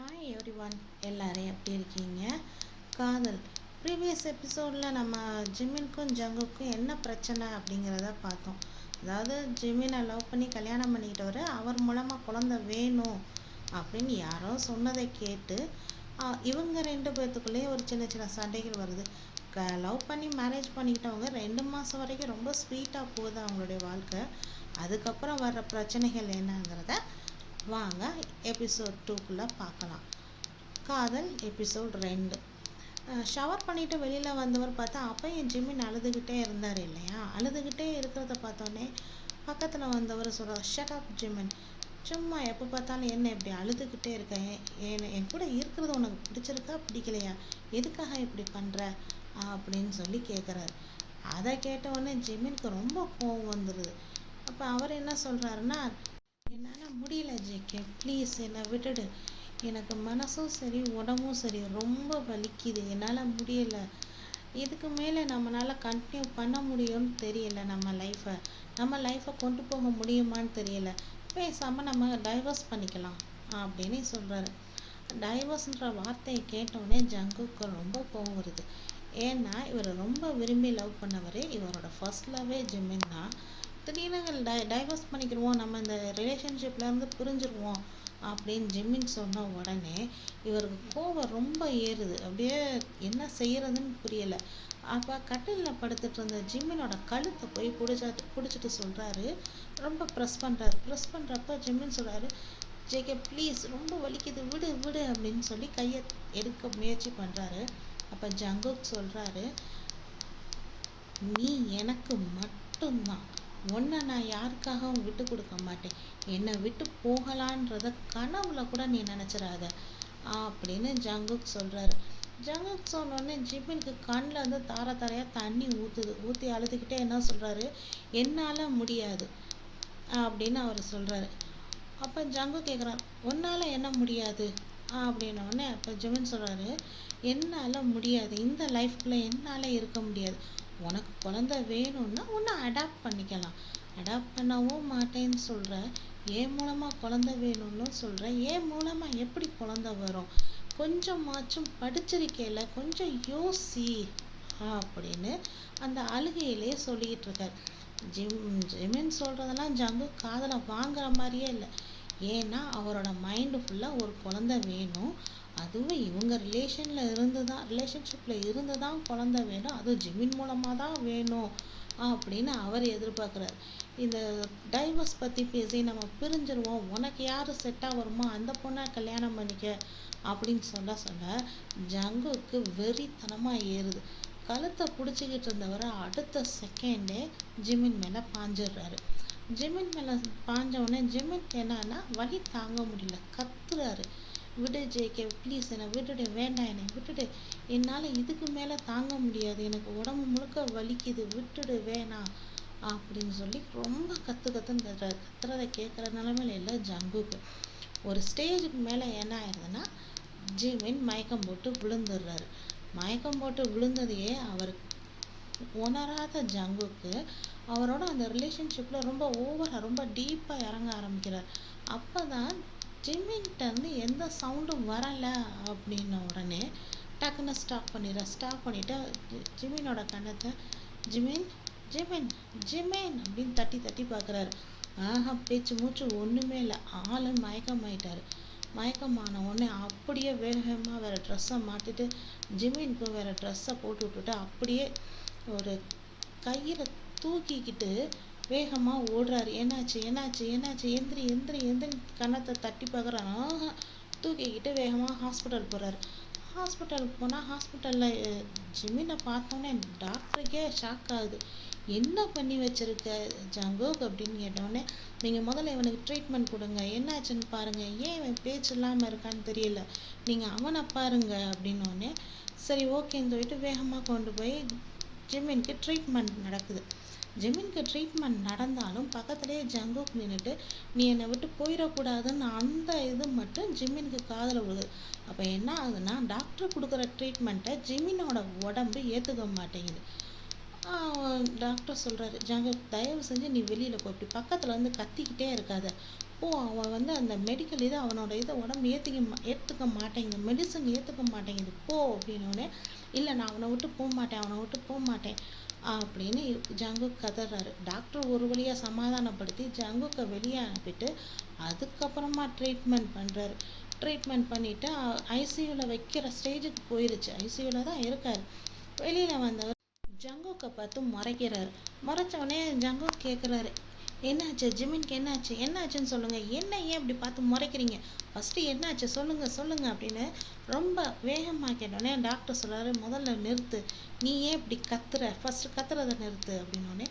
Hi every one, எல்லாரும் எப்படி இருக்கீங்க? காதல் ப்ரீவியஸ் எபிசோடில் நம்ம ஜிமினுக்கும் ஜங்குக்கும் என்ன பிரச்சனை அப்படிங்கிறத பார்த்தோம். அதாவது ஜிமினை லவ் பண்ணி கல்யாணம் பண்ணிக்கிட்டவர் அவர் மூலமாக குழந்தை வேணும் அப்படின்னு யாரோ சொன்னதை கேட்டு இவங்க ரெண்டு பேர்த்துக்குள்ளேயே ஒரு சின்ன சின்ன சண்டைகள் வருது. லவ் பண்ணி மேரேஜ் பண்ணிக்கிட்டவங்க 2 மாதம் வரைக்கும் ரொம்ப ஸ்வீட்டாக போகுது அவங்களுடைய வாழ்க்கை. அதுக்கப்புறம் வர்ற பிரச்சனைகள் என்னங்கிறத வாங்க எபிசோட் 2க்குள்ளே பார்க்கலாம். காதல் எபிசோட் 2. ஷவர் பண்ணிவிட்டு வெளியில் வந்தவர் பார்த்தா அப்போ ஜிமின் அழுதுகிட்டே இருந்தார் இல்லையா? அழுதுகிட்டே இருக்கிறத பார்த்தோன்னே பக்கத்தில் வந்தவர் சொல்கிறார், ஷட் அப் ஜிமின், சும்மா எப்போ பார்த்தாலும் என்ன இப்படி அழுதுகிட்டே இருக்க? என் கூட இருக்கிறது உனக்கு பிடிச்சிருக்கா பிடிக்கலையா? எதுக்காக இப்படி பண்ணுற அப்படின்னு சொல்லி கேட்குறாரு. அதை கேட்டவுடனே ஜிமினுக்கு ரொம்ப கோவம் வந்துடுது. அப்போ அவர் என்ன சொல்கிறாருன்னா, என்னால் முடியல ஜேகே, ப்ளீஸ் என்னை விட்டுடு. எனக்கு மனசும் சரி உடம்பும் சரி ரொம்ப வலிக்குது, என்னால் முடியலை. இதுக்கு மேலே நம்மளால் கண்டினியூ பண்ண முடியும்னு தெரியல. நம்ம லைஃப்பை கொண்டு போக முடியுமான்னு தெரியல. பேசாமல் நம்ம டைவர்ஸ் பண்ணிக்கலாம் அப்படின்னு சொல்கிறாரு. டைவர்ஸ்ன்ற வார்த்தையை கேட்டோடனே ஜங்குக்கு ரொம்ப கோவம் வருது. ஏன்னா இவர் ரொம்ப விரும்பி லவ் பண்ணவர், இவரோட ஃபர்ஸ்ட் லவ்வே ஜிமின் தான். திடீர்னு டைவர்ஸ் பண்ணிக்கிடுவோம், நம்ம இந்த ரிலேஷன்ஷிப்லேருந்து பிரிஞ்சிருவோம் அப்படின்னு ஜிமின் சொன்ன உடனே இவருக்கு கோவம் ரொம்ப ஏறுது. அப்படியே என்ன செய்யறதுன்னு புரியலை. அப்போ கட்டிலில் படுத்துட்டு இருந்த ஜிம்மினோட கழுத்தை போய் பிடிச்சிட்டு சொல்கிறாரு. ரொம்ப ப்ரெஸ் பண்ணுறப்ப ஜிம்மின் சொல்கிறாரு, ஜேகே ப்ளீஸ் ரொம்ப வலிக்குது, விடு விடு அப்படின்னு சொல்லி கையை எடுக்க முயற்சி பண்ணுறாரு. அப்போ ஜங்குக் சொல்கிறாரு, நீ எனக்கு மட்டும்தான், உன்னை நான் யாருக்காகவும் விட்டு கொடுக்க மாட்டேன். என்னை விட்டு போகலான்றத கனவுல கூட நீ நினச்சிடாத அப்படின்னு ஜங்குக் சொல்கிறாரு. ஜங்குக் சொன்னோடனே ஜிமினுக்கு கண்ணில் இருந்து தார தாரையாக தண்ணி ஊற்றி அழுதுகிட்டே என்ன சொல்கிறாரு, என்னால் முடியாது அப்படின்னு அவர் சொல்கிறாரு. அப்போ ஜங்குக் கேட்குறாரு, உன்னால் என்ன முடியாது அப்படின்னோடனே அப்போ ஜிமின் சொல்கிறாரு, என்னால் முடியாது, இந்த லைஃப்குள்ளே என்னால் இருக்க முடியாது. உனக்கு குழந்தை வேணும்னா உன்னை அடாப்ட் பண்ணிக்கலாம். அடாப்ட் பண்ணவும் மாட்டேன்னு சொல்கிற, ஏன் மூலமாக குழந்தை வேணும்னு சொல்கிற, ஏன் மூலமாக எப்படி குழந்தை வரும்? கொஞ்சமாச்சும் படிச்சிருக்கையில் கொஞ்சம் யோசி அப்படின்னு அந்த அழுகையிலே சொல்லிக்கிட்டு இருக்கார். ஜிமின் சொல்கிறதெல்லாம் ஜங்கு காதலை வாங்குற மாதிரியே இல்லை. ஏன்னா அவரோட மைண்டு ஃபுல்லாக ஒரு குழந்தை வேணும், அதுவும் இவங்க ரிலேஷன்ஷிப்பில் இருந்து தான் குழந்தை வேணும், அதுவும் ஜிமின் மூலமாக தான் வேணும் அப்படின்னு அவர் எதிர்பார்க்குறாரு. இந்த டைவர்ஸ் பற்றி பேசி நம்ம பிரிஞ்சிருவோம், உனக்கு யார் செட்டாக வருமோ அந்த பொண்ணை கல்யாணம் பண்ணிக்க அப்படின்னு சொல்ல ஜங்குக்கு வெறித்தனமாக ஏறுது. கழுத்தை பிடிச்சிக்கிட்டு இருந்தவரை அடுத்த செகண்டே ஜிமின் மேலே பாஞ்சிடுறாரு. ஜிமின் மேலே பாஞ்சவுடனே ஜிமின்க்கு என்னன்னா வலி தாங்க முடியல, கத்துறாரு, விடு ஜேகே ப்ளீஸ், என்னை விட்டுடு, வேண்டாம் என்னை விட்டுடு, என்னால் இதுக்கு மேலே தாங்க முடியாது, எனக்கு உடம்பு முழுக்க வலிக்குது, விட்டுடு, வேணாம் அப்படின்னு சொல்லி ரொம்ப கத்துன்னு கத்துறதை கேட்குற நிலைமையில இல்லை ஜங்குக்கு. ஒரு ஸ்டேஜுக்கு மேலே என்ன ஆயிடுதுன்னா ஜிமின் மயக்கம் போட்டு விழுந்துடுறாரு. மயக்கம் போட்டு விழுந்ததையே அவர் உணராத ஜங்குக்கு அவரோட அந்த ரிலேஷன்ஷிப்பில் ரொம்ப ஓவராக ரொம்ப டீப்பாக இறங்க ஆரம்பிக்கிறார். அப்போ தான் ஜிமின்கிட்டேருந்து எந்த சவுண்டும் வரலை அப்படின்ன உடனே டக்குன்னு ஸ்டாப் பண்ணிவிட்டு ஜிமினோட கண்ணத்தை ஜிமின் ஜிமின் ஜிமின் அப்படின்னு தட்டி பார்க்குறாரு. பேச்சு மூச்சு ஒன்றுமே இல்லை, ஆள் மயக்கமாயிட்டார். மயக்கமான உடனே அப்படியே வேகமாக வேறு ட்ரெஸ்ஸை மாற்றிட்டு ஜிமினுக்கு வேறு ட்ரெஸ்ஸை போட்டு விட்டுட்டு அப்படியே ஒரு கயிறை தூக்கிக்கிட்டு வேகமாக ஓடுறாரு. என்னாச்சு எந்திரி கன்னத்தை தட்டி பார்க்குறாரு. தூக்கிக்கிட்டு வேகமாக ஹாஸ்பிட்டல் போகிறாரு. ஹாஸ்பிட்டலுக்கு போனால் ஹாஸ்பிட்டலில் ஜிமினை பார்த்தோன்னே டாக்டருக்கே ஷாக் ஆகுது. என்ன பண்ணி வச்சுருக்க ஜங்குக் அப்படின்னு கேட்டோடனே, நீங்கள் முதல்ல இவனுக்கு ட்ரீட்மெண்ட் கொடுங்க, என்னாச்சுன்னு பாருங்கள், ஏன் இவன் பேச்சு இல்லாமல் இருக்கான்னு தெரியல, நீங்கள் அவனை பாருங்க அப்படின்னோடனே சரி ஓகேன்னு சொல்லிட்டு வேகமாக கொண்டு போய் ஜிமினுக்கு ட்ரீட்மெண்ட் நடக்குது. ஜிமினுக்கு ட்ரீட்மெண்ட் நடந்தாலும் பக்கத்துலேயே ஜங்குக் நின்றுட்டு நீ என்னை விட்டு போயிடக்கூடாதுன்னு அந்த இது மட்டும் ஜிமினுக்கு காதில் விழுகுது. அப்போ என்ன ஆகுதுன்னா டாக்டர் கொடுக்குற ட்ரீட்மெண்ட்டை ஜிமினோட உடம்பு ஏற்றுக்க மாட்டேங்குது. டாக்டர் சொல்கிறாரு, ஜங்குக் தயவு செஞ்சு நீ வெளியில் போ, இப்படி பக்கத்தில் வந்து கத்திக்கிட்டே இருக்காத, அப்போது அவன் வந்து அந்த மெடிக்கல் இதை அவனோட இதை உடம்பு ஏற்றுக்க மாட்டேங்குது, மெடிசன் ஏற்றுக்க மாட்டேங்குது, போ அப்படின்னோடனே, இல்லை நான் அவனை விட்டு போக மாட்டேன், அவனை விட்டு போக மாட்டேன் அப்படின்னு ஜங்குக் கதறாரு. டாக்டர் ஒரு வழியாக சமாதானப்படுத்தி ஜங்குக்கை வெளியே அனுப்பிட்டு அதுக்கப்புறமா ட்ரீட்மெண்ட் பண்ணுறாரு. ட்ரீட்மெண்ட் பண்ணிவிட்டு ஐசியூவில் வைக்கிற ஸ்டேஜுக்கு போயிருச்சு. ஐசியூவில் தான் இருக்கார். வெளியில் வந்தவர் ஜங்குக்கை பார்த்து முறைக்கிறாரு. முறைச்சோடனே ஜங்குக் கேட்குறாரு, என்னாச்சு ஜிமின்க்கு, என்னாச்சு என்னாச்சுன்னு சொல்லுங்கள், என்ன ஏன் இப்படி பார்த்து முறைக்கிறீங்க, ஃபஸ்ட்டு என்னாச்சு சொல்லுங்கள் அப்படின்னு ரொம்ப வேகமாக கேட்டோடனே டாக்டர் சொல்கிறாரு, முதல்ல நிறுத்து, நீ ஏன் இப்படி கத்துற, ஃபஸ்ட்டு கத்துறதை நிறுத்து அப்படின்னோடனே,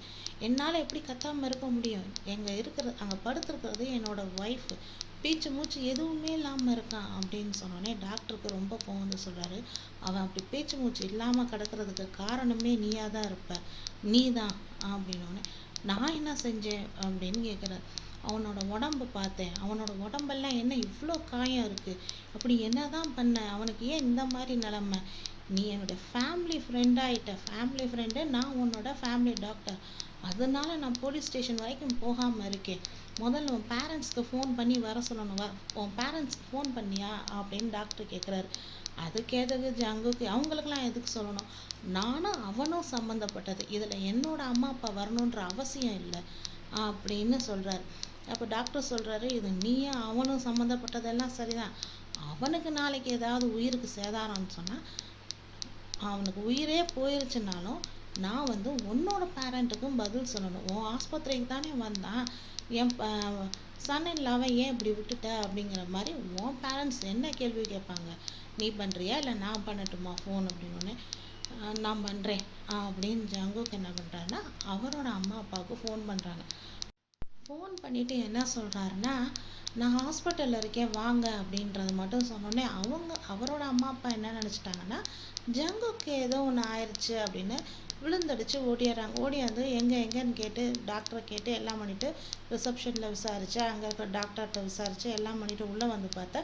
என்னால் எப்படி கத்தாமல் இருக்க முடியும், அங்கே படுத்துருக்கிறது என்னோட ஒய்ஃபு, பேச்சு மூச்சு எதுவுமே இல்லாமல் இருக்கான் அப்படின்னு சொன்னோடனே டாக்டருக்கு ரொம்ப கோவம் வந்து சொல்கிறாரு, அவன் அப்படி பேச்சு மூச்சு இல்லாமல் கிடக்கிறதுக்கு காரணமே நீயாக தான் இருப்ப, நீ தான் அப்படின்னோடனே, நான் என்ன செஞ்சேன் அப்படின்னு கேட்குறாரு. அவனோட உடம்பு பார்த்தேன், அவனோட உடம்பெல்லாம் என்ன இவ்வளோ காயம் இருக்குது, அப்படி என்ன தான் பண்ண, அவனுக்கு ஏன் இந்த மாதிரி நிலமை, நீ என்னோட ஃபேமிலி ஃப்ரெண்டாகிட்ட, ஃபேமிலி ஃப்ரெண்டு, நான் உன்னோட ஃபேமிலி டாக்டர், அதனால நான் போலீஸ் ஸ்டேஷன் வரைக்கும் போகாமல் இருக்கேன், முதல்ல உன் பேரண்ட்ஸ்க்கு ஃபோன் பண்ணி வர சொல்லணும், உன் பேரண்ட்ஸ்க்கு ஃபோன் பண்ணியா அப்படின்னு டாக்டர் கேட்குறாரு. அதுக்கு எதுக்கு ஜங்குக்கு, அவங்களுக்கெல்லாம் எதுக்கு சொல்லணும், நானும் அவனும் சம்மந்தப்பட்டது, இதில் என்னோட அம்மா அப்பா வரணுன்ற அவசியம் இல்லை அப்படின்னு சொல்கிறாரு. அப்போ டாக்டர் சொல்கிறாரு, இது நீயும் அவனும் சம்மந்தப்பட்டதெல்லாம் சரிதான், அவனுக்கு நாளைக்கு ஏதாவது உயிருக்கு சேதாரம்னு சொன்னால், அவனுக்கு உயிரே போயிருச்சுனாலும் நான் வந்து உன்னோட பேரண்ட்டுக்கும் பதில் சொல்லணும், உன் ஆஸ்பத்திரிக்கு தானே வந்தான், என் சன் இல்லாம ஏன் இப்படி விட்டுட்ட அப்படிங்கிற மாதிரி உன் பேரண்ட்ஸ் என்ன கேள்வி கேட்பாங்க, நீ பண்ணுறியா இல்லை நான் பண்ணட்டுமா ஃபோன் அப்படின்னோடனே, நான் பண்ணுறேன் அப்படின்னு ஜங்குக்கு என்ன பண்ணுறாருன்னா அவரோட அம்மா அப்பாவுக்கு ஃபோன் பண்ணுறாங்க. ஃபோன் பண்ணிவிட்டு என்ன சொல்கிறாருன்னா, நான் ஹாஸ்பிட்டலில் இருக்கேன் வாங்க அப்படின்றத மட்டும் சொன்னோடனே அவரோட அம்மா அப்பா என்ன நினச்சிட்டாங்கன்னா, ஜங்குக்கு ஏதோ ஒன்று ஆயிடுச்சு அப்படின்னு விழுந்தடிச்சு ஓடிடுறாங்க. ஓடியாந்து எங்கேன்னு கேட்டு டாக்டரை கேட்டு எல்லாம் பண்ணிவிட்டு ரிசப்ஷனில் விசாரித்து அங்கே இருக்கிற டாக்டர்கிட்ட விசாரித்து எல்லாம் பண்ணிவிட்டு உள்ளே வந்து பார்த்தா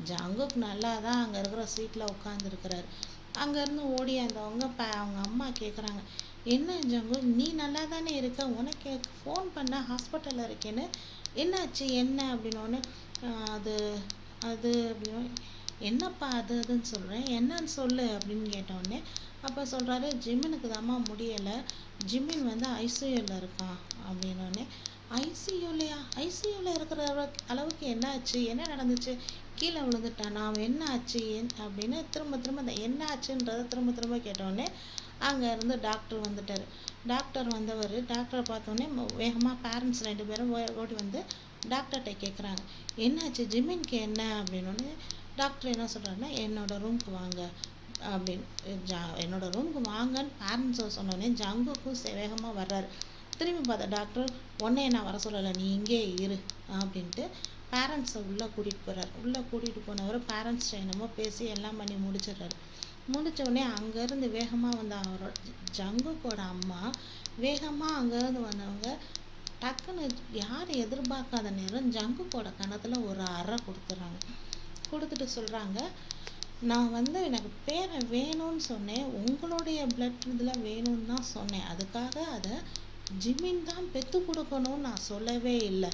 ஜங்குக் நல்லா தான் அங்கே இருக்கிற சீட்டில் உட்காந்துருக்கிறாரு. அங்கேருந்து ஓடியாந்தவங்க அவங்க அம்மா கேட்குறாங்க, என்ன ஜங்குக் நீ நல்லா தானே இருக்க, உனக்கு ஃபோன் பண்ண ஹாஸ்பிட்டலில் இருக்கேன்னு என்னாச்சு என்ன அப்படின்னோடனே, அது அது அப்படின்னு, என்னப்பா அதுன்னு சொல்கிறேன், என்னன்னு சொல்லு அப்படின்னு கேட்டோடனே அப்போ சொல்கிறாரு, ஜிம்மினுக்கு தாம்மா முடியலை, ஜிம்மின் வந்து ஐசியூவில் இருக்கான் அப்படின்னோடனே, ஐசியூலையா, ஐசியூவில் இருக்கிற அளவுக்கு என்ன ஆச்சு, என்ன நடந்துச்சு, கீழே விழுந்துட்டானா, அவன் என்ன ஆச்சு அப்படின்னு திரும்ப அந்த என்ன ஆச்சுன்றதை திரும்ப கேட்டோடனே அங்கே இருந்து டாக்டர் வந்துட்டார். டாக்டர் வந்தவர் டாக்டரை பார்த்தோன்னே வேகமாக பேரண்ட்ஸ் 2 பேரும் ஓடி வந்து டாக்டர்கிட்ட கேட்குறாங்க, என்னாச்சு ஜிம்மின்க்கு என்ன அப்படின்னோடனே டாக்டர் என்ன சொல்கிறாருன்னா, என்னோட ரூமுக்கு வாங்க அப்படின்னு, என்னோட ரூமுக்கு வாங்கன்னு பேரண்ட்ஸை சொன்னோடனே ஜங்குக்கும் வேகமாக வர்றாரு. திரும்பி பார்த்தா டாக்டர், உன்னைய நான் வர சொல்லலை, நீ இங்கே இரு அப்படின்ட்டு பேரண்ட்ஸை உள்ளே கூட்டிகிட்டு போகிறார். உள்ளே கூட்டிகிட்டு போனவர் பேரண்ட்ஸ்கிட்ட என்னமோ பேசி எல்லாம் பண்ணி முடிச்சிடுறாரு. முடித்தோடனே அங்கேருந்து வேகமாக வந்த அவரோட ஜங்குக்கோட அம்மா வேகமாக அங்கேருந்து வந்தவங்க டக்குன்னு யார் எதிர்பார்க்காத நேரம் ஜங்குக்கோட கணத்தில் ஒரு அறை கொடுத்துட்றாங்க. கொடுத்துட்டு சொல்கிறாங்க, நான் வந்து எனக்கு பேரை வேணும்னு சொன்னேன், உங்களுடைய பிளட் இதில் வேணும்னு தான் சொன்னேன், அதுக்காக அதை ஜிம்மின் தான் பெற்று கொடுக்கணும்னு நான் சொல்லவே இல்லை,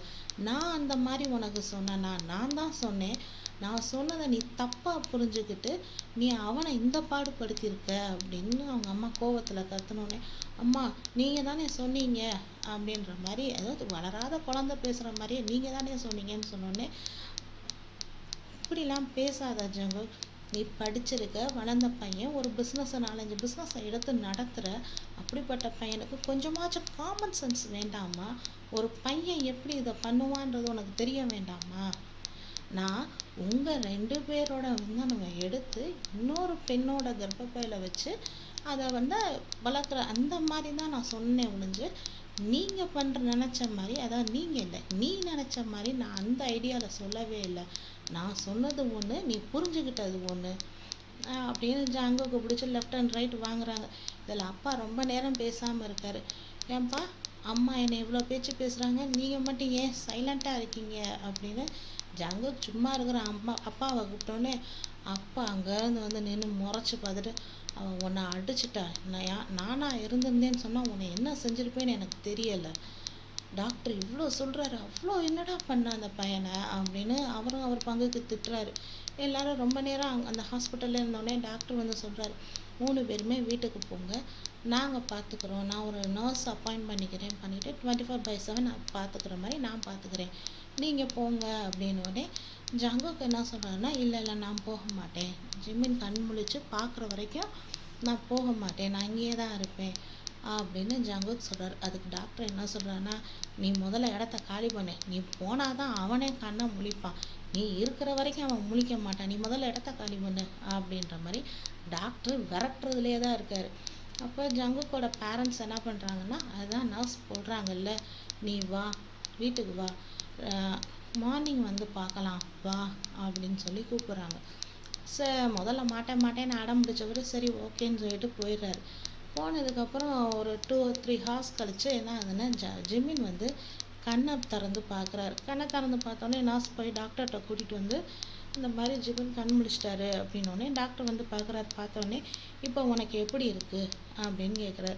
நான் அந்த மாதிரி உனக்கு சொன்னேன்னா, நான் தான் சொன்னேன், நான் சொன்னதை நீ தப்பாக புரிஞ்சுக்கிட்டு நீ அவனை இந்த பாடுபடுத்தியிருக்க அப்படின்னு அவங்க அம்மா கோவத்தில் கத்துனோடனே, அம்மா நீங்கள் தானே சொன்னீங்க அப்படின்ற மாதிரி, அதாவது வளராத குழந்தை பேசுகிற மாதிரியே நீங்கள் தானே சொன்னீங்கன்னு சொன்னோடனே, இப்படிலாம் பேசாத ஜங்கு, நீ படிச்சிருக்க, வளர்ந்த பையன், ஒரு பிஸ்னஸை 4-5 பிஸ்னஸை எடுத்து நடத்துகிற, அப்படிப்பட்ட பையனுக்கு கொஞ்சமாச்சும் காமன் சென்ஸ் வேண்டாமா, ஒரு பையன் எப்படி இதை பண்ணுவான்றது உனக்கு தெரிய வேண்டாமா, நான் உங்கள் 2 பேரோட விந்தணுவை எடுத்து இன்னொரு பெண்ணோட கர்ப்பப்பையில் வச்சு அதை வந்து வளர்க்குற அந்த மாதிரி தான் நான் சொன்னேன் ஒழிஞ்சு, நீங்கள் நினச்ச மாதிரி, அதாவது நீங்கள் இல்லை நீ நினச்ச மாதிரி நான் அந்த ஐடியாவில் சொல்லவே இல்லை, நான் சொன்னது ஒன்று, நீ புரிஞ்சுக்கிட்டது ஒன்று அப்படின்னு ஜங்குக்கு பிடிச்சி லெஃப்ட் அண்ட் ரைட் வாங்குறாங்க. இதில் அப்பா ரொம்ப நேரம் பேசாமல் இருக்கார். ஏன்பா அம்மா என்னை இவ்வளோ பேச்சு பேசுகிறாங்க, நீங்கள் மட்டும் ஏன் சைலண்ட்டாக இருக்கீங்க அப்படின்னு ஜங்கு சும்மா இருக்கிற அப்பாவை கூப்பிட்டோன்னே அப்பா அங்கேருந்து வந்து நின்று முறைச்சி பார்த்துட்டு, அவன் உன்னை அடிச்சிட்டா, நானாக இருந்திருந்தேன்னு சொன்னால் உன்னை என்ன செஞ்சுருப்பேன்னு எனக்கு தெரியலை, டாக்டர் இவ்வளோ சொல்கிறாரு, அவ்வளோ என்னடா பண்ண அந்த பையனை அப்படின்னு அவரும் அவர் பங்குக்கு திட்டுறாரு. எல்லாரும் ரொம்ப நேரம் அந்த ஹாஸ்பிட்டலில் இருந்தோடனே டாக்டர் வந்து சொல்கிறாரு, 3 பேருமே வீட்டுக்கு போங்க, நாங்கள் பார்த்துக்குறோம். நான் ஒரு நர்ஸ் அப்பாயிண்ட் பண்ணிக்கிறேன், பண்ணிவிட்டு 24/7 நான் பார்த்துக்குற மாதிரி நான் பார்த்துக்கிறேன், நீங்கள் போங்க அப்படின்னோடனே ஜங்குக்கு என்ன சொல்கிறாருன்னா, இல்லை இல்லை நான் போக மாட்டேன், ஜிம்மின் கண் முழிச்சு பார்க்குற வரைக்கும் நான் போக மாட்டேன், நான் இங்கேயே தான் இருப்பேன் அப்படின்னு ஜங்குக் சொல்கிறார். அதுக்கு டாக்டர் என்ன சொல்கிறாருன்னா, நீ முதல்ல இடத்த காலி பண்ணு, நீ போனால் தான் அவனே கண்ணை முழிப்பான், நீ இருக்கிற வரைக்கும் அவன் முழிக்க மாட்டான், நீ முதல்ல இடத்த காலி பண்ணு அப்படின்ற மாதிரி டாக்டர் விரட்டுறதுலே தான் இருக்கார். அப்போ ஜங்குக்கோட பேரண்ட்ஸ் என்ன பண்ணுறாங்கன்னா, அதுதான் நர்ஸ் போடுறாங்கல்ல, நீ வா வீட்டுக்கு வா, மார்னிங் வந்து பார்க்கலாம் வா அப்படின்னு சொல்லி கூப்பிட்றாங்க. முதல்ல மாட்டேன் மாட்டேன்னு அடம் பிடிச்சவர் சரி ஓகேன்னு சொல்லிட்டு போயிடுறாரு. போனதுக்கப்புறம் ஒரு 2 or 3 ஹார்ஸ் கழிச்சு என்ன ஆகுதுன்னா, ஜிமின் வந்து கண்ணை திறந்து பார்க்குறாரு. கண்ணை திறந்து பார்த்தோன்னே நர்ஸ் போய் டாக்டர்கிட்ட கூட்டிகிட்டு வந்து, இந்த மாதிரி ஜிமின் கண் முழிச்சிட்டாரு அப்படின்னோடனே டாக்டர் வந்து பார்க்குறாரு. பார்த்தோன்னே இப்போ உனக்கு எப்படி இருக்குது அப்படின்னு கேட்குறாரு.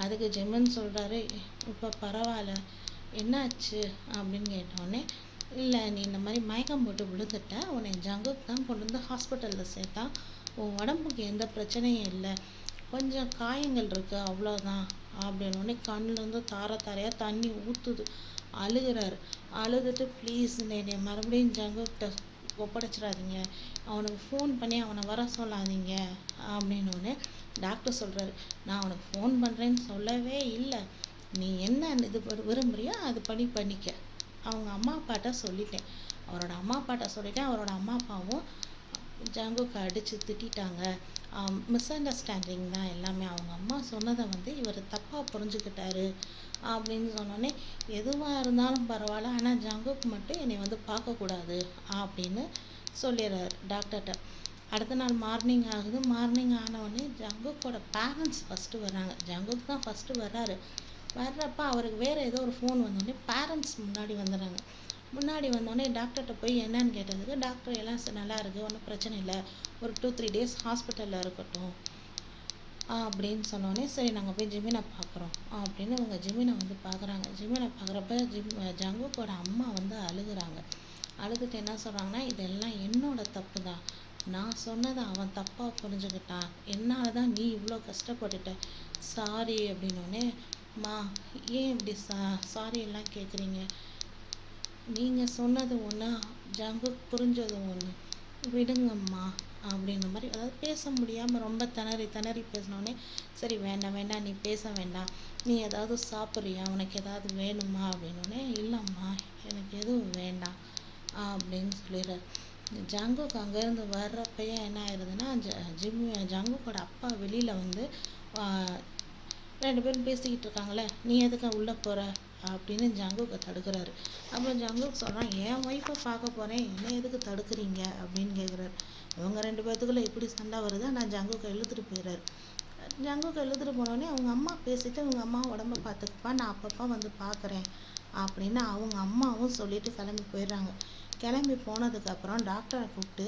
அதுக்கு ஜிமின் சொல்கிறாரு, இப்போ பரவாயில்ல, என்னாச்சு அப்படின்னு கேட்டோடனே, இல்லை நீ இந்த மாதிரி மயக்கம் போட்டு விழுந்துட்ட, உன்னை ஜங்குக்கு தான் கொண்டு வந்து ஹாஸ்பிட்டலில் சேர்த்தான், உன் உடம்புக்கு எந்த பிரச்சனையும் இல்லை, கொஞ்சம் காயங்கள் இருக்குது அவ்வளோதான் அப்படின்னோடனே கண்ணுலேருந்து தார தாரையாக தண்ணி ஊற்றுது. அழுகிறாரு. அழுதுட்டு ப்ளீஸ் என்னை மறுபடியும் ஜங்குக்கிட்ட ஒப்படைச்சிடாதீங்க, அவனுக்கு ஃபோன் பண்ணி அவனை வர சொல்லாதீங்க அப்படின்னோடனே டாக்டர் சொல்கிறாரு, நான் அவனுக்கு ஃபோன் பண்ணுறேன்னு சொல்லவே இல்லை, நீ என்ன இது விரும்புறியோ அது பண்ணிக்க, அவங்க அம்மா அப்பாட்ட சொல்லிட்டேன், அவரோட அம்மா அப்பாட்ட சொல்லிட்டேன், அவரோட அம்மா அப்பாவும் ஜங்குக்கு அடித்து திட்டாங்க, மிஸ் அண்டர்ஸ்டாண்டிங் தான் எல்லாமே, அவங்க அம்மா சொன்னதை வந்து இவர் தப்பாக புரிஞ்சுக்கிட்டாரு அப்படின்னு சொன்னோடனே, எதுவாக இருந்தாலும் பரவாயில்ல, ஆனால் ஜங்குக்கு மட்டும் என்னை வந்து பார்க்கக்கூடாது அப்படின்னு சொல்லிடுறாரு டாக்டர்கிட்ட. அடுத்த நாள் மார்னிங் ஆகுது. மார்னிங் ஆனவுடனே ஜங்குக்கோட பேரண்ட்ஸ் ஃபஸ்ட்டு வர்றாங்க. ஜங்குக் தான் ஃபஸ்ட்டு வர்றாரு. வர்றப்ப அவருக்கு வேறு ஏதோ ஒரு ஃபோன் வந்தோடனே பேரண்ட்ஸ் முன்னாடி வந்துடுறாங்க. முன்னாடி வந்தோடனே டாக்டர்கிட்ட போய் என்னன்னு கேட்டதுக்கு டாக்டர் எல்லாம் நல்லா இருக்குது, ஒன்றும் பிரச்சனை இல்லை, ஒரு 2-3 டேஸ் ஹாஸ்பிட்டலில் இருக்கட்டும் அப்படின்னு சொன்னோடனே, சரி நாங்கள் போய் ஜிமினை பார்க்குறோம் அப்படின்னு அவங்க ஜிமினை வந்து பார்க்குறாங்க. ஜிமினை பார்க்குறப்ப ஜங்குக்கோட அம்மா வந்து அழுகுறாங்க. அழுதுட்டு என்ன சொல்கிறாங்கன்னா, இதெல்லாம் என்னோட தப்பு தான், நான் சொன்னதை அவன் தப்பாக புரிஞ்சுக்கிட்டான், என்னால் தான் நீ இவ்வளோ கஷ்டப்பட்டுட்ட, சாரி அப்படின்னோடனே, மா ஏன் இப்படி சாரி எல்லாம் கேட்குறீங்க, நீங்கள் சொன்னது ஒன்று, ஜங்குக் புரிஞ்சது ஒன்று, விடுங்கம்மா அப்படின்ற மாதிரி, அதாவது பேச முடியாமல் ரொம்ப திணறி பேசினோடனே, சரி வேண்டாம் வேண்டாம் நீ பேச வேண்டாம், நீ ஏதாவது சாப்பிட்றியா, உனக்கு ஏதாவது வேணுமா அப்படின்னோடனே, இல்லைம்மா எனக்கு எதுவும் வேண்டாம் அப்படின்னு சொல்லிடுறாரு. ஜங்குக் அங்கேருந்து வர்றப்பயே என்ன ஆயிடுதுன்னா, ஜங்குக்கோட அப்பா வெளியில் வந்து 2 பேரும் பேசிக்கிட்டு இருக்காங்களே, நீ எதுக்கு உள்ளே போகிற அப்படின்னு ஜங்குக்கை தடுக்கிறாரு. அப்புறம் ஜங்குக் சொல்கிறான், என் ஒய்ஃபை பார்க்க போகிறேன், என்ன எதுக்கு தடுக்கிறீங்க அப்படின்னு கேட்குறாரு. இவங்க 2 பேர்த்துக்குள்ளே இப்படி சண்டை வருது. ஆனால் ஜங்குக்கை இழுத்துட்டு போயிடுறாரு. ஜங்குக்கை இழுத்துட்டு போனோடனே அவங்க அம்மா பேசிட்டு, அவங்க அம்மா உடம்ப பார்த்துக்குப்பா, நான் அப்பப்போ வந்து பார்க்குறேன் அப்படின்னு அவங்க அம்மாவும் சொல்லிட்டு கிளம்பி போயிடுறாங்க. கிளம்பி போனதுக்கப்புறம் டாக்டரை கூப்பிட்டு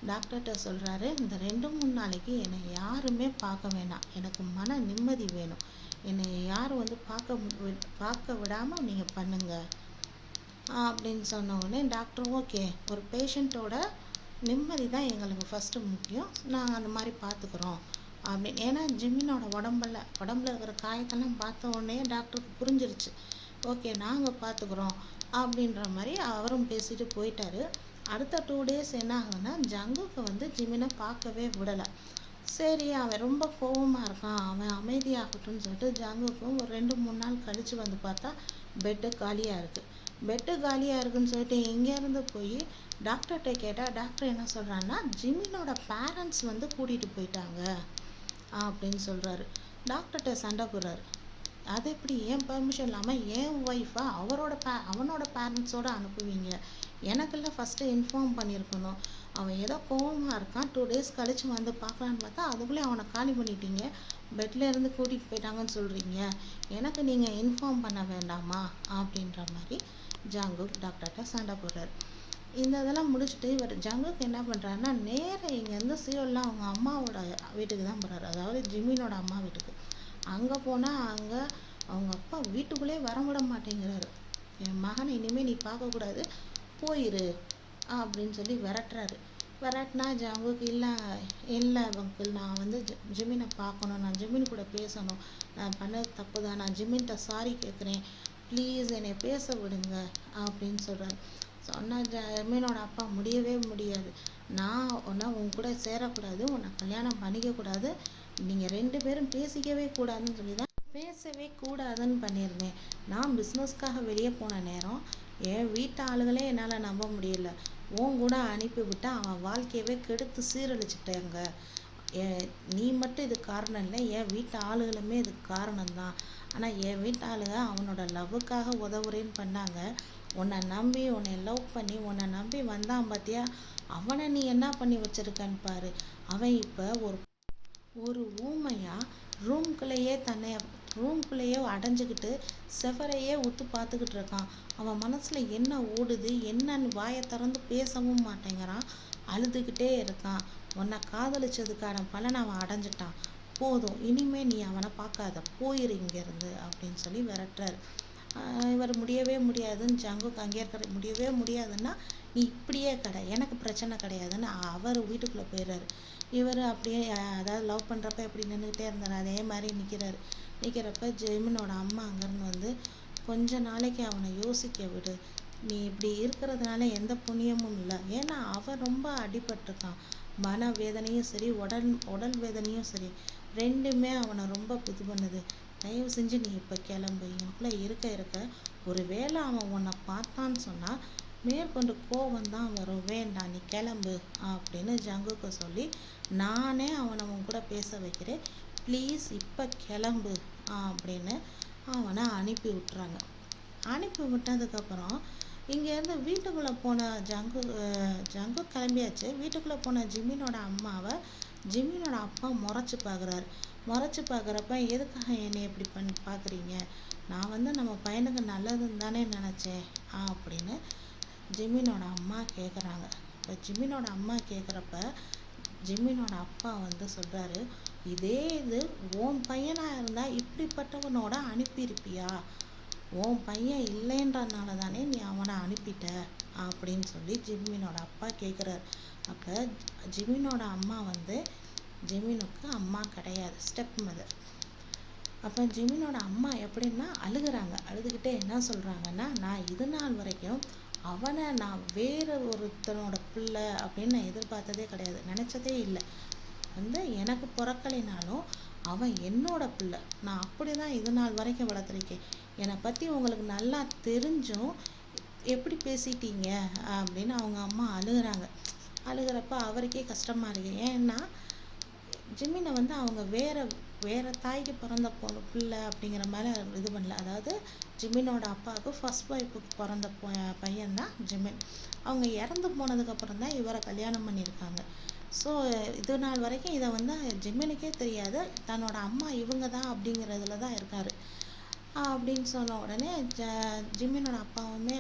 டாக்டர்கிட்ட சொல்கிறாரு, இந்த 2-3 நாளைக்கு என்னை யாருமே பார்க்க வேணாம், எனக்கு மன நிம்மதி வேணும், என்னை யாரும் வந்து பார்க்க விடாமல் நீங்கள் பண்ணுங்க அப்படின்னு சொன்ன உடனே டாக்டர் ஓகே, ஒரு பேஷண்ட்டோட நிம்மதி தான் எங்களுக்கு ஃபஸ்ட்டு முக்கியம், நாங்கள் அந்த மாதிரி பார்த்துக்குறோம் அப்படின்னு. ஏன்னா ஜிமினோட உடம்புல இருக்கிற காயத்தெல்லாம் பார்த்த உடனே டாக்டருக்கு புரிஞ்சிருச்சு, ஓகே நாங்கள் பார்த்துக்குறோம் அப்படின்ற மாதிரி அவரும் பேசிட்டு போயிட்டாரு. அடுத்த 2 டேஸ் என்ன ஆகுதுன்னா, ஜங்குக்கு வந்து ஜிமினை பார்க்கவே விடலை. சரி அவன் ரொம்ப கோவமாக இருக்கான், அவன் அமைதியாகட்டும்னு சொல்லிட்டு ஜங்குக்கும் ஒரு 2-3 நாள் கழித்து வந்து பார்த்தா பெட்டு காலியாக இருக்குது. பெட்டு காலியாக இருக்குன்னு சொல்லிட்டு எங்கேருந்து போய் டாக்டர்கிட்ட கேட்டால் டாக்டர் என்ன சொல்கிறான்னா, ஜிமினோட பேரண்ட்ஸ் வந்து கூட்டிகிட்டு போயிட்டாங்க அப்படின்னு சொல்கிறாரு. டாக்டர்கிட்ட சண்டை போடுறாரு. அது எப்படி என் பர்மிஷன் இல்லாமல் என் ஒய்ஃபை அவனோட பேரண்ட்ஸோடு அனுப்புவீங்க, எனக்கெல்லாம் ஃபஸ்ட்டு இன்ஃபார்ம் பண்ணியிருக்கணும், அவன் ஏதோ கோவமாக இருக்கான், 2 டேஸ் கழித்து வந்து பார்க்கலான்னு பார்த்தா அதுக்குள்ளே அவனை காலி பண்ணிட்டீங்க, பெட்டில் இருந்து கூட்டிகிட்டு போயிட்டாங்கன்னு சொல்கிறீங்க, எனக்கு நீங்கள் இன்ஃபார்ம் பண்ண வேண்டாமா அப்படின்ற மாதிரி ஜங்குக் டாக்டர்கிட்ட சண்டை போடுறாரு. இந்த இதெல்லாம் முடிச்சுட்டு இவர் ஜங்குக் என்ன பண்ணுறாருன்னா, நேராக இங்கேருந்து சியோல்லாம் அவங்க அம்மாவோட வீட்டுக்கு தான் போகிறாரு, அதாவது ஜிமினோட அம்மா வீட்டுக்கு. அங்கே போனால் அங்கே அவங்க அப்பா வீட்டுக்குள்ளே வர விட மாட்டேங்கிறாரு. என் மகனை இனிமேல் நீ பார்க்கக்கூடாது, போயிரு அப்படின்னு சொல்லி விரட்டுறாரு. விரட்டினா ஜங்குக்கு இல்லை இல்லை அங்கிள், நான் வந்து ஜிமினை பார்க்கணும், நான் ஜிமின் கூட பேசணும், நான் பண்ணது தப்பு தான், நான் ஜிமின்கிட்ட சாரி கேட்குறேன், ப்ளீஸ் என்னை பேச விடுங்க அப்படின்னு சொல்கிறாரு. சொன்னால் ஜிமினோட அப்பா முடியவே முடியாது, நான் உன் கூட சேரக்கூடாது, உன்னை கல்யாணம் பண்ணிக்கக்கூடாது, நீங்கள் 2 பேரும் பேசிக்கவே கூடாதுன்னு சொல்லி தான் பேசவே கூடாதுன்னு பண்ணியிருந்தேன். நான் பிஸ்னஸ்க்காக வெளியே போன நேரம் என் வீட்டு ஆளுகளே என்னால் நம்ப முடியல, உன் கூட அனுப்பிவிட்டு அவன் வாழ்க்கையவே கெடுத்து சீரழிச்சிட்டாங்க. நீ மட்டும் இதுக்கு காரணம் இல்லை, என் வீட்டு ஆளுகளுமே இதுக்கு காரணம்தான். ஆனால் என் வீட்டு ஆளுங்க அவனோட லவ்வுக்காக உதவுறேன்னு பண்ணாங்க. உன்னை நம்பி, உன்னை லவ் பண்ணி உன்னை நம்பி வந்தான் பார்த்தியா, அவனை நீ என்ன பண்ணி வச்சிருக்கன்னு பாரு. அவன் இப்போ ஒரு ஊமையா ரூம்குள்ளேயே அடைஞ்சுக்கிட்டு செவரையே உத்து பார்த்துக்கிட்டு இருக்கான். அவன் மனசுல என்ன ஓடுது என்னன்னு வாயை திறந்து பேசவும் மாட்டேங்கிறான், அழுதுகிட்டே இருக்கான். உன்னை காதலிச்சதுக்கான பலனை அவன் அடைஞ்சிட்டான், போதும் இனிமே நீ அவனை பார்க்காத, போயிரு இங்கேருந்து அப்படின்னு சொல்லி விரட்டுறாரு. இவர் முடியவே முடியாதுன்னு ஜங்குக்கு அங்கே இருக்கிற முடியவே முடியாதுன்னா நீ இப்படியே எனக்கு பிரச்சனை கிடையாதுன்னு அவர் வீட்டுக்குள்ளே போயிடுறாரு. இவர் அப்படியே அதாவது லவ் பண்ணுறப்ப எப்படி நின்றுக்கிட்டே இருந்தார் அதே மாதிரி நிற்கிறப்ப ஜெமினோட அம்மா அங்கேருந்து வந்து கொஞ்ச நாளைக்கு அவனை யோசிக்க விடு, நீ இப்படி இருக்கிறதுனால எந்த புண்ணியமும் இல்லை, ஏன்னா அவன் ரொம்ப அடிபட்டிருக்கான், மன வேதனையும் சரி உடல் வேதனையும் சரி ரெண்டுமே அவனை ரொம்ப இது பண்ணுது, தயவு செஞ்சு நீ இப்போ கிளம்பு, எனக்குள்ளே இருக்க ஒரு வேளை அவன் உன்னை பார்த்தான்னு சொன்னால் மேற்கொண்டு கோபம் தான் வரும், வேண்டாம் நீ கிளம்பு அப்படின்னு ஜங்குக்கு சொல்லி நானே அவனை உன் கூட பேச வைக்கிறேன், ப்ளீஸ் இப்போ கிளம்பு அப்படின்னு அவனை அனுப்பி விட்டுறாங்க. அனுப்பி விட்டதுக்கப்புறம் இங்கேருந்து வீட்டுக்குள்ளே போன ஜங்கு கிளம்பியாச்சு. வீட்டுக்குள்ளே போன ஜிமினோட அம்மாவை ஜிமினோட அப்பா முறைச்சி பார்க்குறப்ப எதுக்காக என்னை இப்படி பார்க்குறீங்க, நான் வந்து நம்ம பையனுக்கு நல்லதுன்னு தானே நினச்சேன் அப்படின்னு ஜிமினோட அம்மா கேட்குறாங்க. இப்போ ஜிமினோட அம்மா கேட்குறப்ப ஜிமினோட அப்பா வந்து சொல்கிறாரு, இதே இது உன் பையனாக இருந்தால் இப்படிப்பட்டவனோட அனுப்பியிருப்பியா, உன் பையன் இல்லைன்றதுனால தானே நீ அவனை அனுப்பிட்ட அப்படின்னு சொல்லி ஜிமினோட அப்பா கேட்குறாரு. அப்போ ஜிமினோட அம்மா வந்து ஜிமினுக்கு அம்மா கிடையாது, ஸ்டெப் மதர். அப்போ ஜிமினோட அம்மா எப்படின்னா அழுதுகிட்டே என்ன சொல்கிறாங்கன்னா, நான் இது நாள் வரைக்கும் அவனை நான் வேறு ஒருத்தனோட பிள்ளை அப்படின்னு நான் எதிர்பார்த்ததே கிடையாது, நினச்சதே இல்லை, வந்து எனக்கு பிறக்கலைனாலும் அவன் என்னோட பிள்ளை, நான் அப்படி தான் இது நாள் வரைக்கும் வளர்த்துருக்கேன், என்னை பற்றி உங்களுக்கு நல்லா தெரிஞ்சும் எப்படி பேசிட்டீங்க அப்படின்னு அவங்க அம்மா அழுகிறப்ப அவருக்கே கஷ்டமாக இருக்கு. ஏன்னா ஜிமினை வந்து அவங்க வேற தாய்க்கு பிறந்த பிள்ளை அப்படிங்கிற மாதிரி இது பண்ணல. அதாவது ஜிமினோட அப்பாவுக்கு ஃபர்ஸ்ட் ஒய்ஃபுக்கு பிறந்த பையன்தான் ஜிமின். அவங்க இறந்து போனதுக்கப்புறம் தான் இவரை கல்யாணம் பண்ணியிருக்காங்க. ஸோ இது நாள் வரைக்கும் இதை வந்து ஜிமினுக்கே தெரியாது, தன்னோட அம்மா இவங்க தான் அப்படிங்கிறதுல தான் இருக்கார் அப்படின்னு சொன்ன உடனே ஜிமினோட அப்பாவுமே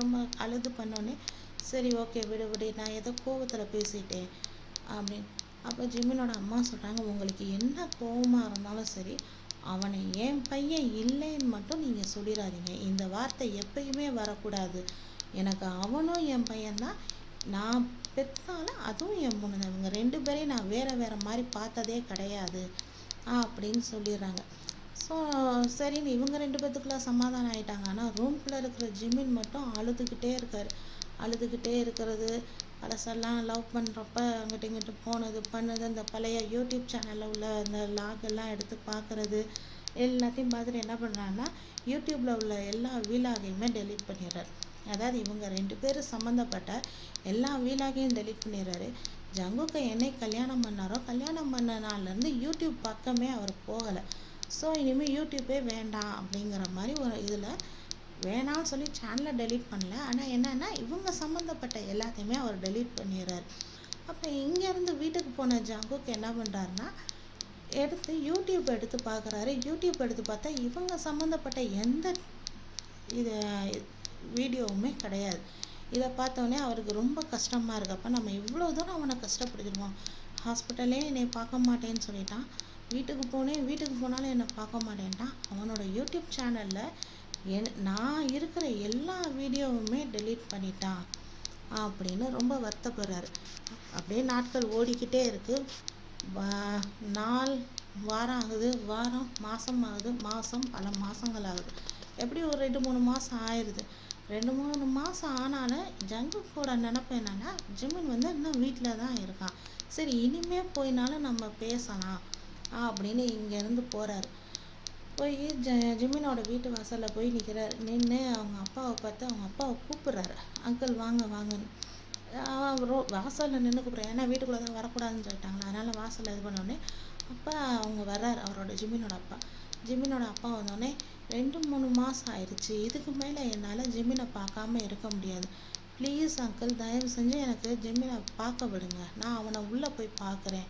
ரொம்ப அழுது பண்ணோடனே சரி ஓகே விடு, நான் ஏதோ கோபத்தில் பேசிட்டேன் அப்படின்னு. அப்போ ஜிமினோட அம்மா சொல்கிறாங்க, உங்களுக்கு என்ன கோபமாக இருந்தாலும் சரி அவனை என் பையன் இல்லைன்னு மட்டும் நீங்கள் சொல்லிடாதீங்க, இந்த வார்த்தை எப்பயுமே வரக்கூடாது, எனக்கு அவனும் என் பையன்தான், நான் பெற்றாலும் அதுவும் என் பொண்ணு, இவங்க 2 பேரையும் நான் வேற மாதிரி பார்த்ததே கிடையாது அப்படின்னு சொல்லிடுறாங்க. ஸோ சரின்னு இவங்க 2 பேத்துக்குள்ள சமாதானம் ஆகிட்டாங்க. ஆனால் ரூம்குள்ளே இருக்கிற ஜிமின் மட்டும் அழுதுகிட்டே இருக்கிறது, பழசெல்லாம் லவ் பண்ணுறப்ப அங்கிட்ட இங்கிட்டு போனது பண்ணது, அந்த பழைய யூடியூப் சேனலில் உள்ள அந்த லாகெல்லாம் எடுத்து பார்க்குறது எல்லாத்தையும் பார்த்துட்டு என்ன பண்ணுறாங்கன்னா யூடியூப்பில் உள்ள எல்லா வீலாகையுமே டெலீட் பண்ணிடுறாரு. அதாவது இவங்க 2 பேரும் சம்மந்தப்பட்ட எல்லா வீலாகையும் டெலீட் பண்ணிடுறாரு. ஜங்குக்கு என்னை கல்யாணம் பண்ணாரோ கல்யாணம் பண்ண நாள்லேருந்து யூடியூப் பக்கமே அவர் போகலை. ஸோ இனிமேல் யூடியூப்பே வேண்டாம் அப்படிங்கிற மாதிரி ஒரு இதில் வேணாம்னு சொல்லி சேனலை டெலீட் பண்ணல, ஆனால் என்னென்னா இவங்க சம்மந்தப்பட்ட எல்லாத்தையுமே அவர் டெலீட் பண்ணிடுறாரு. அப்போ இங்கேருந்து வீட்டுக்கு போன ஜங்குக்கு என்ன பண்ணுறாருன்னா யூடியூப் எடுத்து பார்க்குறாரு. யூடியூப் எடுத்து பார்த்தா இவங்க சம்மந்தப்பட்ட எந்த இது வீடியோவுமே கிடையாது. இதை பார்த்தோன்னே அவருக்கு ரொம்ப கஷ்டமாக இருக்குது. அப்போ நம்ம இவ்வளோ தூரம் அவனை கஷ்டப்படுத்திடுவோம், ஹாஸ்பிட்டலே என்னை பார்க்க மாட்டேன்னு சொல்லிட்டான், வீட்டுக்கு போனாலும் என்னை பார்க்க மாட்டேன்ட்டான், அவனோட யூடியூப் சேனலில் நான் இருக்கிற எல்லா வீடியோவுமே டெலீட் பண்ணிட்டான் அப்படின்னு ரொம்ப வருத்தப்படுறாரு. அப்படியே நாட்கள் ஓடிக்கிட்டே இருக்கு. நாள் வாரம் ஆகுது, வாரம் மாதம் ஆகுது, மாதம் பல மாதங்கள் ஆகுது. எப்படி ஒரு 2-3 மாதம் ஆயிடுது. 2-3 மாதம் ஆனாலும் ஜங்குக்கோட நினப்பு என்னன்னா, ஜிமின் இன்னும் வீட்டில் தான் இருக்கான். சரி இனிமே போயினாலும் நம்ம பேசலாம் அப்படின்னு இங்கேருந்து போகிறாரு. போய் ஜிமினோட வீட்டு வாசலில் போய் நிற்கிறாரு. நின்று அவங்க அப்பாவை பார்த்து அவங்க அப்பாவை கூப்பிட்றாரு. அங்கிள் வாங்க வாங்கன்னு. வாசலில் நின்று கூப்பிட்றேன். ஏன்னா வீட்டுக்குள்ளே தான் வரக்கூடாதுன்னு சொல்லிட்டாங்களா, அதனால் வாசலில் இது பண்ணோடனே அப்பா அவங்க வர்றாரு. அவரோட ஜிமினோட அப்பா. ஜிமினோட அப்பா வந்தோடனே 2-3 மாதம் ஆயிடுச்சு, இதுக்கு மேலே என்னால் ஜிமினை பார்க்காம இருக்க முடியாது. ப்ளீஸ் அங்கிள் தயவு செஞ்சு எனக்கு ஜிமினை பார்க்க விடுங்க. நான் அவனை உள்ளே போய் பார்க்குறேன்.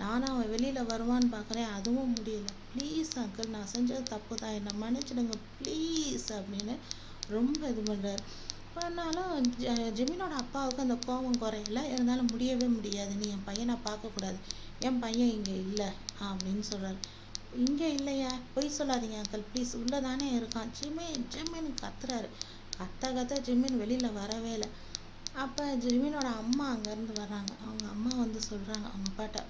நானும் அவன் வெளியில் வருவான்னு பார்க்குறேன், அதுவும் முடியல. ப்ளீஸ் அங்கிள் நான் செஞ்சது தப்பு தான், என்னை மன்னிச்சிடுங்க ப்ளீஸ் அப்படின்னு ரொம்ப இது பண்ணுறாரு. ஆனாலும் ஜிமினோட அப்பாவுக்கு அந்த கோபம் குறையில. இருந்தாலும் முடியவே முடியாது, நீ என் பையனை பார்க்கக்கூடாது, என் பையன் இங்கே இல்லை அப்படின்னு சொல்கிறாரு. இங்கே இல்லையா, பொய் சொல்லாதீங்க அங்கிள் ப்ளீஸ், உள்ளே தானே இருக்கான். ஜிமின் கத்துறாரு. கத்த ஜிமின் வெளியில் வரவே இல்லை. அப்போ ஜிமினோட அம்மா அங்கேருந்து வர்றாங்க. அவங்க அம்மா சொல்கிறாங்க அவங்க அப்பாட்ட,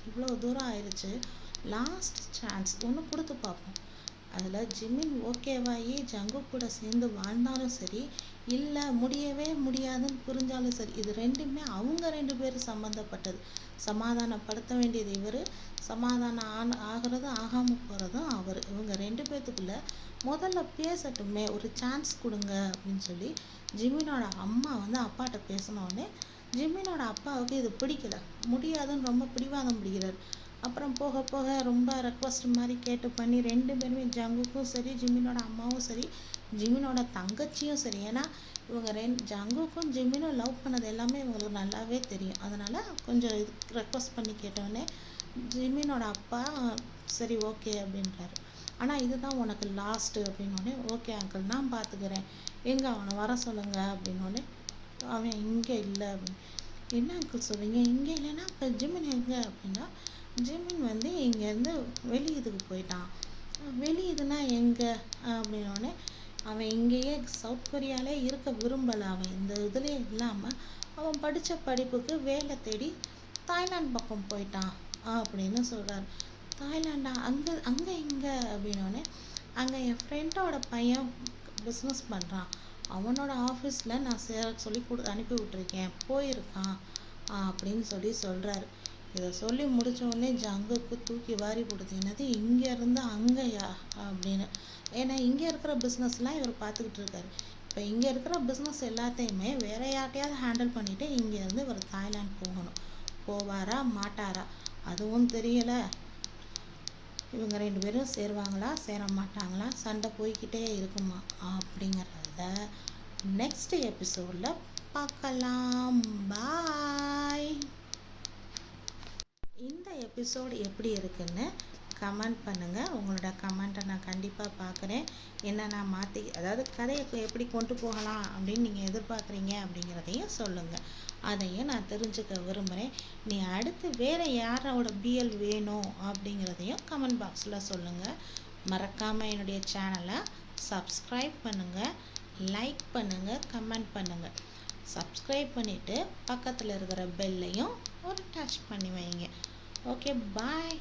இவ்வளோ தூரம் ஆயிடுச்சு, லாஸ்ட் சான்ஸ் ஒன்று கொடுத்து பார்ப்போம். அதில் ஜிமின் ஓகேவாகி ஜங்குக் கூட சேர்ந்து வாழ்ந்தாலும் சரி, இல்லை முடியவே முடியாதுன்னு புரிஞ்சாலும் சரி, இது ரெண்டுமே அவங்க 2 பேரும் சம்மந்தப்பட்டது. சமாதானப்படுத்த வேண்டியது இவர், சமாதானம் ஆகிறது ஆகாமல் போகிறதும் அவர். இவங்க 2 பேர்த்துக்குள்ள முதல்ல பேசட்டுமே, ஒரு சான்ஸ் கொடுங்க அப்படின்னு சொல்லி ஜிமினோட அம்மா அப்பாட்ட பேசினோடனே ஜிமினோட அப்பாவுக்கு இது பிடிக்கல. முடியாதுன்னு ரொம்ப பிடிவாதம் பிடிக்கிறார். அப்புறம் போக போக ரொம்ப ரெக்வஸ்ட் மாதிரி கேட்டு பண்ணி 2 பேருமே, ஜங்குக்கும் சரி ஜிமினோட அம்மாவும் சரி ஜிமினோட தங்கச்சியும் சரி, ஏன்னா இவங்க ஜங்குக்கும் ஜிமினும் லவ் பண்ணது எல்லாமே இவங்களுக்கு நல்லாவே தெரியும். அதனால் கொஞ்சம் இது ரெக்வஸ்ட் பண்ணி கேட்டோடனே ஜிமினோட அப்பா சரி ஓகே அப்படின்றாரு. ஆனால் இதுதான் உனக்கு லாஸ்ட்டு அப்படின்னோடனே, ஓகே அங்கிள் நான் பார்த்துக்கிறேன், எங்கே அவனை வர சொல்லுங்க அப்படின்னோடனே, அவன் இங்கே இல்லை அப்படின்னு. என்ன அங்கிள் சொல்கிறீங்க, இங்கே இல்லைன்னா இப்போ ஜிமின் எங்கே அப்படின்னா, ஜிமின் இங்கேருந்து வெளி இதுக்கு போயிட்டான். வெளி இதுனா எங்கே அப்படின்னோடனே, அவன் இங்கேயே சவுத் கொரியாலே இருக்க விரும்பலை. அவன் இந்த இதுலேயே இல்லாமல் அவன் படித்த படிப்புக்கு வேலை தேடி தாய்லாந்து பக்கம் போயிட்டான் அப்படின்னு சொல்கிறார். தாய்லாண்டா, அங்கே இங்கே அப்படின்னோடனே, அங்கே என் ஃப்ரெண்டோட பையன் பிஸ்னஸ் பண்ணுறான், அவனோட ஆஃபீஸில் நான் சொல்லி அனுப்பி விட்ருக்கேன், போயிருக்கான் அப்படின்னு சொல்கிறாரு. இதை சொல்லி முடித்தோடனே ஜங்குக்கு தூக்கி வாரி போடுது. என்னது இங்கேருந்து அங்கேயா அப்படின்னு. ஏன்னா இங்கே இருக்கிற பிஸ்னஸ்லாம் இவர் பார்த்துக்கிட்டு இருக்காரு. இப்போ இங்கே இருக்கிற பிஸ்னஸ் எல்லாத்தையுமே வேற யார்ட்டையாவது ஹேண்டில் பண்ணிவிட்டு இங்கேருந்து இவர் தாய்லாந்து போகணும். போவாரா மாட்டாரா அதுவும் தெரியலை. இவங்க 2 பேரும் சேருவாங்களா சேர மாட்டாங்களா, சண்டை போய்கிட்டே இருக்குமா அப்படிங்கிறத நெக்ஸ்ட் எபிசோடில் பார்க்கலாம். பாய். இந்த எபிசோடு எப்படி இருக்குன்னு கமெண்ட் பண்ணுங்கள். உங்களோட கமெண்ட்டை நான் கண்டிப்பாக பார்க்குறேன். என்ன நான் மாற்றி, அதாவது கதையை எப்படி கொண்டு போகலாம் அப்படின்னு நீங்கள் எதிர்பார்க்குறீங்க அப்படிங்கிறதையும் சொல்லுங்கள். அதையும் நான் தெரிஞ்சுக்க விரும்புகிறேன். நீ அடுத்து வேறு யாரோட பிஎல் வேணும் அப்படிங்கிறதையும் கமெண்ட் பாக்ஸில் சொல்லுங்கள். மறக்காமல் என்னுடைய சேனலை சப்ஸ்கிரைப் பண்ணுங்கள், லைக் பண்ணுங்கள், கமெண்ட் பண்ணுங்கள். சப்ஸ்கிரைப் பண்ணிவிட்டு பக்கத்தில் இருக்கிற பெல்லையும் ஒரு டச் பண்ணி வைங்க. Okay bye.